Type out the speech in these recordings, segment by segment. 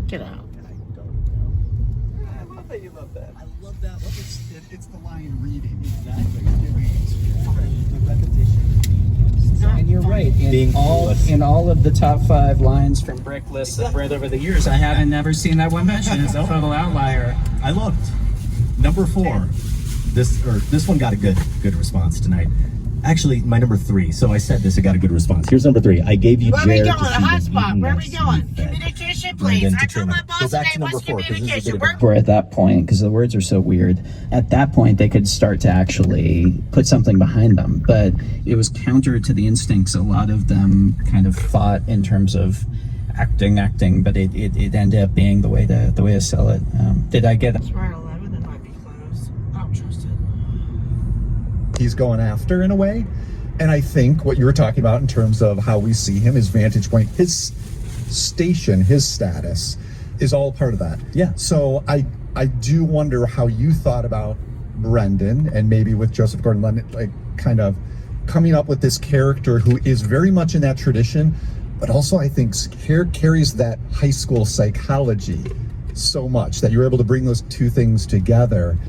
Get out. I don't know. I love that you love that. I love that. It's the line reading. Exactly. The repetition. And you're right. In all of the top 5 lines from Brick lists I've read over the years, I haven't never seen that one mentioned. It's a total outlier. I looked. Number 4. This one got a good response tonight. Actually, my number 3. So I said this, it got a good response. Here's number 3. I gave you. Where are we going? A hotspot. Where are we going? Communication, please. I told my boss today, what's communication? We're at that point, because the words are so weird. At that point, they could start to actually put something behind them. But it was counter to the instincts. A lot of them kind of fought in terms of acting, but it ended up being the way to sell it. Did I get it? It's right 11, it might be closed. I don't trust it. He's going after in a way. And I think what you were talking about in terms of how we see him, his vantage point, his station, his status is all part of that. Yeah. So I do wonder how you thought about Brendan and maybe with Joseph Gordon-Levitt, like kind of coming up with this character who is very much in that tradition, but also I think carries that high school psychology so much that you're able to bring those two things together.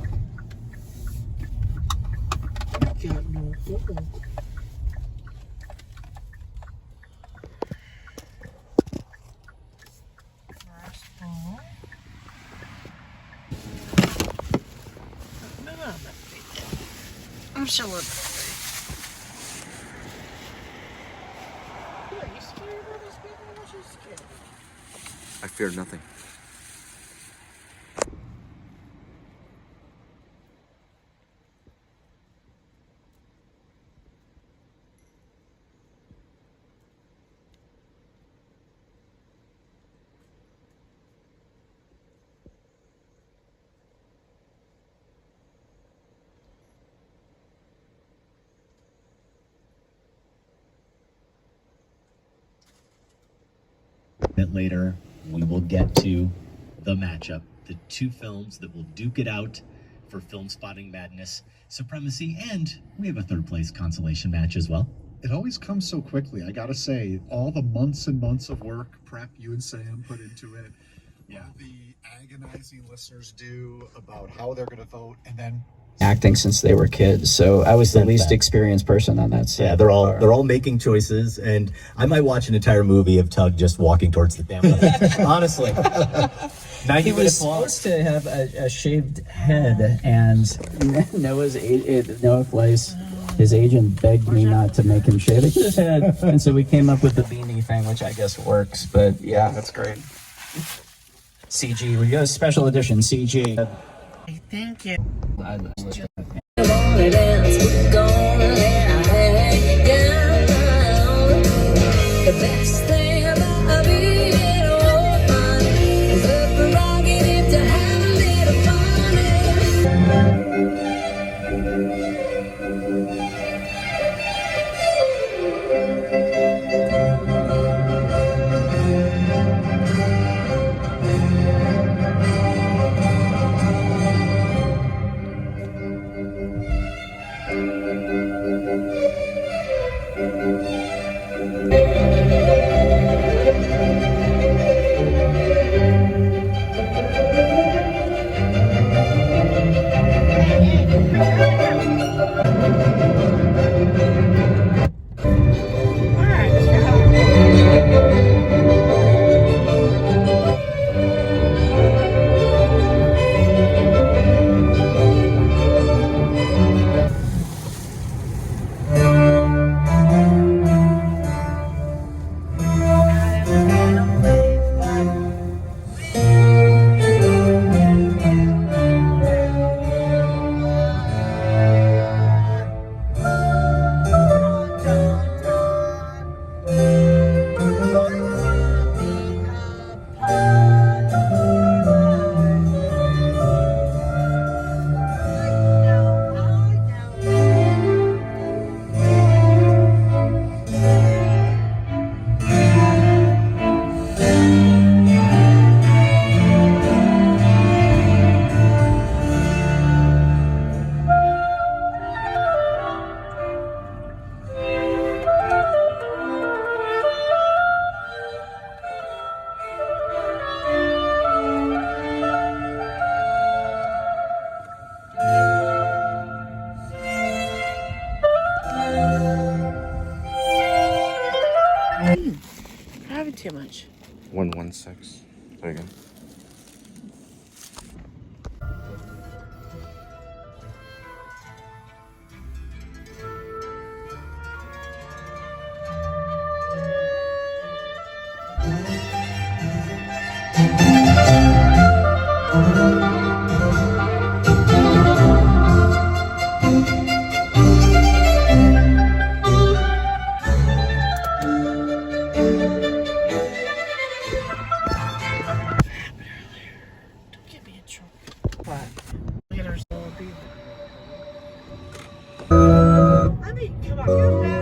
I'm so looking. Are you scared of these people? What you scared? I fear nothing. Later, we will get to the matchup, the 2 films that will duke it out for Film Spotting Madness Supremacy, and we have a 3rd place consolation match as well. It always comes so quickly. I gotta say, all the months and months of work, prep you and Sam put into it, all the agonizing listeners do about how they're gonna vote, and then Acting since they were kids, so I was the least experienced person on that set. Yeah, they're all making choices, and I might watch an entire movie of Tug just walking towards the camera. Honestly, 90 he was supposed to have a shaved head, and Noah Fleiss, his agent, begged me not to make him shave his head, and so we came up with the beanie thing, which I guess works. But yeah, that's great. CG, we got a special edition CG. Thank you. The best thing about being a woman is the prerogative to have a little too much. 116. There you go. Don't get me in trouble. What? Look at her little people. I mean, come on, you're back.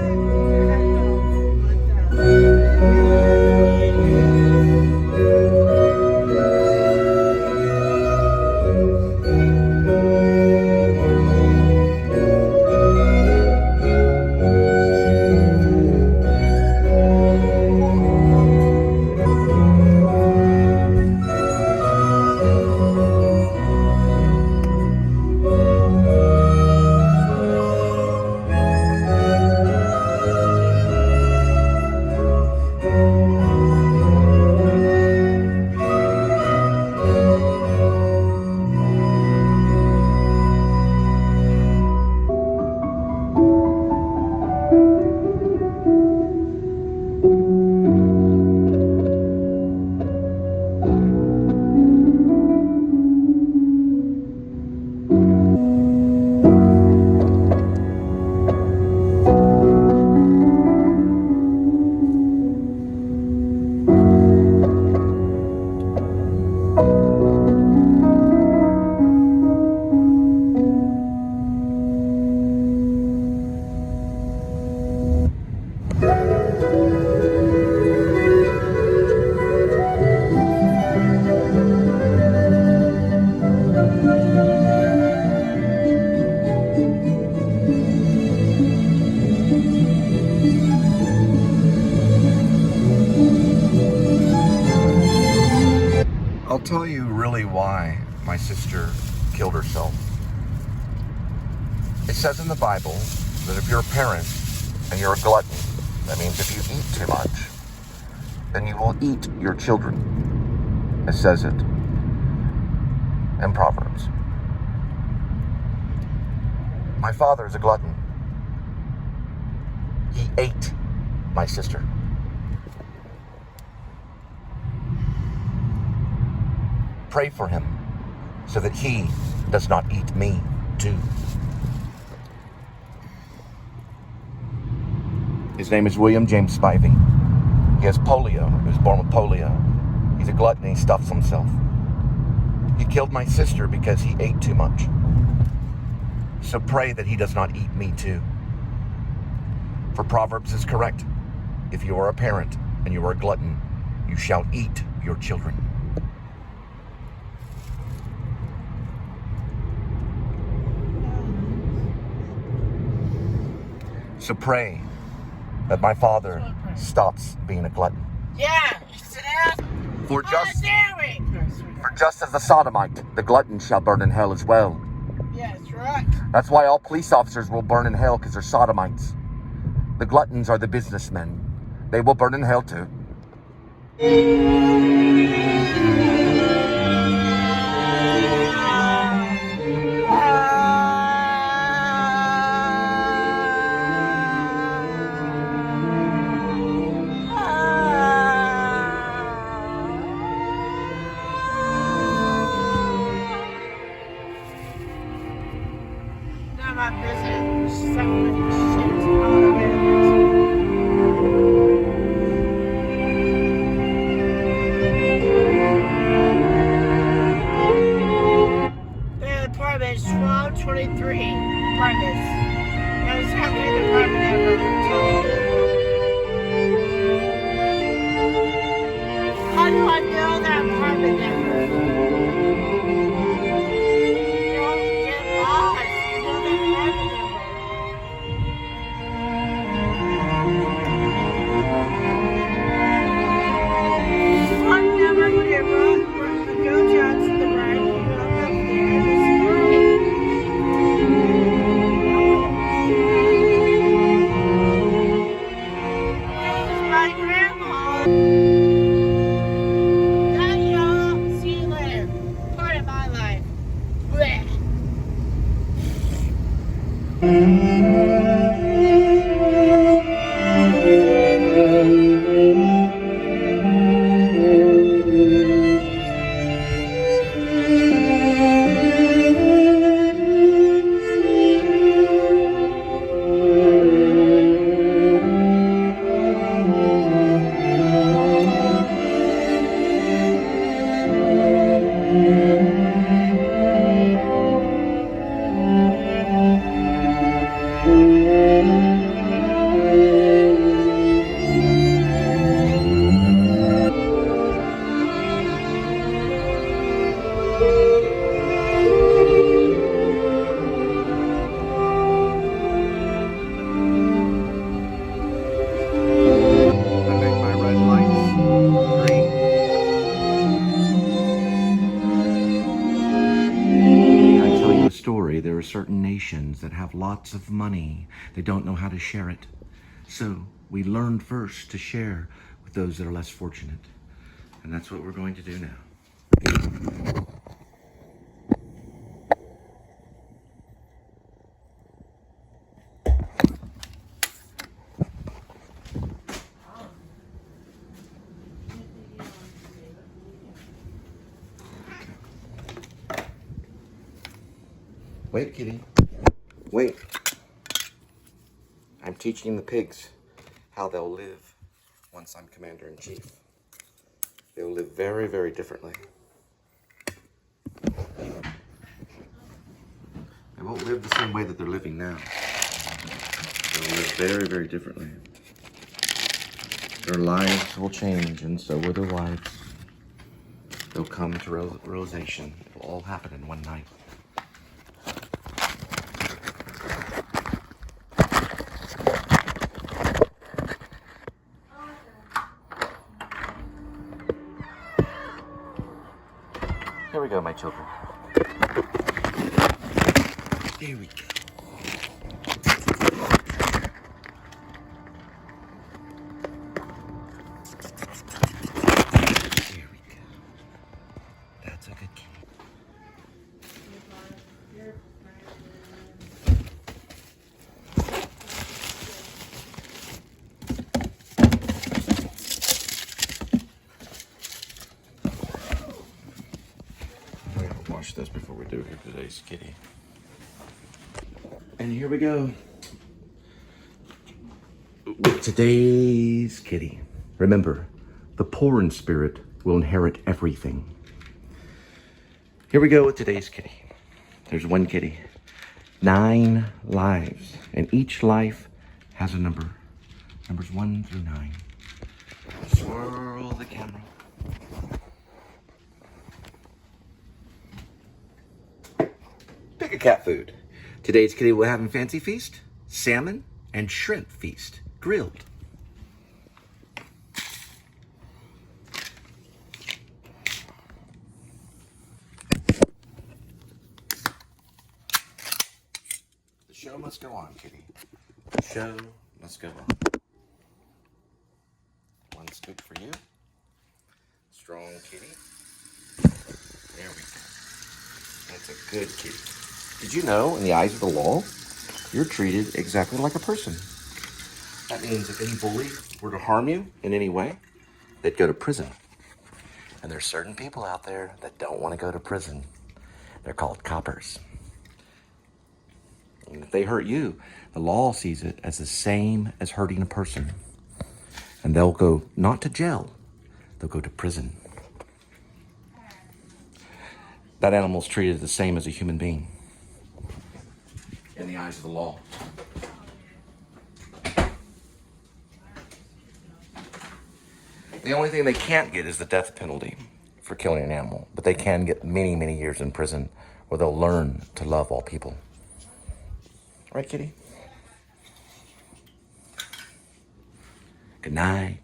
I'll tell you really why my sister killed herself. It says in the Bible that if you're a parent and you're a glutton, that means if you eat too much, then you will eat your children. It says it in Proverbs. My father is a glutton. He ate my sister. Pray for him so that he does not eat me too. His name is William James Spivey. He has polio. He was born with polio. He's a glutton. He stuffs himself. He killed my sister because he ate too much. So pray that he does not eat me too. For Proverbs is correct. If you are a parent and you are a glutton, you shall eat your children. So pray that my father stops being a glutton. Yeah, it's an ass. For just Just as the sodomite, the glutton shall burn in hell as well. Yeah, that's right. That's why all police officers will burn in hell, because they're sodomites. The gluttons are the businessmen. They will burn in hell too. Not my business. Sucking shit all the way. certain nations that have lots of money. They don't know how to share it. So we learned first to share with those that are less fortunate. And that's what we're going to do now. Wait, kitty. Wait. I'm teaching the pigs how they'll live once I'm Commander-in-Chief. They'll live very, very differently. They won't live the same way that they're living now. They'll live very, very differently. Their lives will change, and so will their wives. They'll come to realization. It will all happen in one night. Here we go, my children. There we go. There we go. That's a good kid. Wash this before we do today's kitty. And here we go with today's kitty. Remember, the poor in spirit will inherit everything. Here we go with today's kitty. There's one kitty, 9 lives, and each life has a number. Numbers 1 through 9. Swirl the camera. Pick a cat food. Today's kitty will have a fancy feast, salmon and shrimp feast, grilled. The show must go on, kitty. The show must go on. One scoop for you. Strong kitty. There we go. That's a good kitty. Did you know, in the eyes of the law, you're treated exactly like a person? That means if any bully were to harm you in any way, they'd go to prison. And there's certain people out there that don't want to go to prison. They're called coppers. And if they hurt you, the law sees it as the same as hurting a person. And they'll go not to jail, they'll go to prison. That animal's treated the same as a human being in the eyes of the law. The only thing they can't get is the death penalty for killing an animal, but they can get many, many years in prison where they'll learn to love all people. Right, kitty? Good night.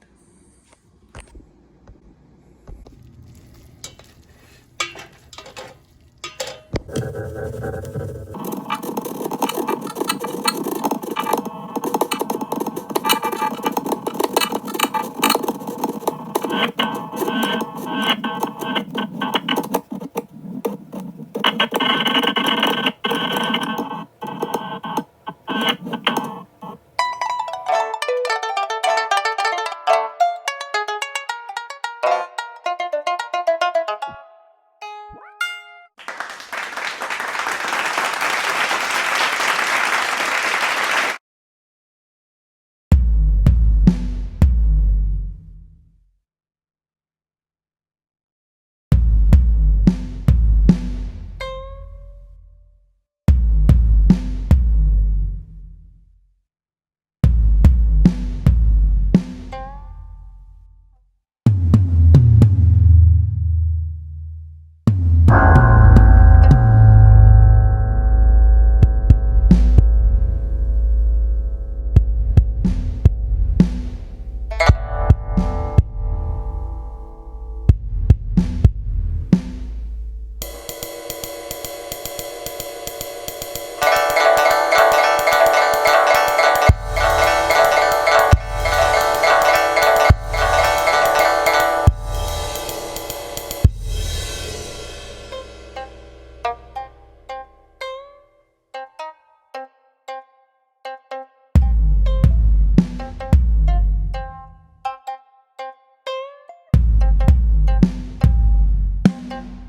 Bye.